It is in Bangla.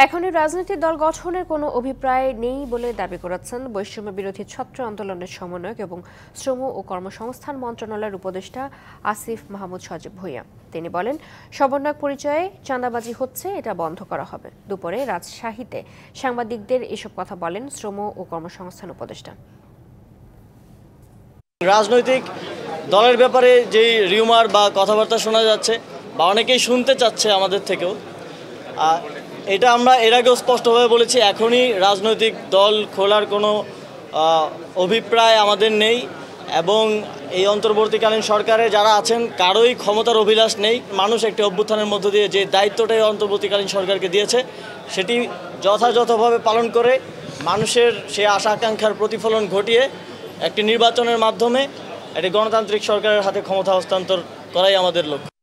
এখনই রাজনৈতিক দল গঠনের কোনো অভিপ্রায় নেই বলে দাবি করেছেন বৈষম্য বিরোধী ছাত্র আন্দোলনের সমন্বয়ক এবং শ্রম ও কর্মসংস্থান মন্ত্রণালয়ের উপদেষ্টা আসিফ মাহমুদ সজীব ভূঁইয়া। তিনি বলেন, সমন্বয়ক পরিচয়ে চাঁদাবাজি হচ্ছে, এটা বন্ধ করা হবে। দুপুরে রাজশাহীতে সাংবাদিকদের এসব কথা বলেন শ্রম ও কর্মসংস্থান উপদেষ্টা। রাজনৈতিক দলের ব্যাপারে যে রিউমার বা কথাবার্তা শোনা যাচ্ছে বা অনেকেই শুনতে চাচ্ছে আমাদের থেকেও, এটা আমরা এর আগেও স্পষ্টভাবে বলেছি, এখনই রাজনৈতিক দল খোলার কোনো অভিপ্রায় আমাদের নেই এবং এই অন্তর্বর্তীকালীন সরকারে যারা আছেন কারোই ক্ষমতার অভিলাষ নেই। মানুষ একটি অভ্যুত্থানের মধ্য দিয়ে যে দায়িত্বটাই অন্তর্বর্তীকালীন সরকারকে দিয়েছে সেটি যথাযথভাবে পালন করে মানুষের সে আশা আকাঙ্ক্ষার প্রতিফলন ঘটিয়ে একটি নির্বাচনের মাধ্যমে একটি গণতান্ত্রিক সরকারের হাতে ক্ষমতা হস্তান্তর করাই আমাদের লক্ষ্য।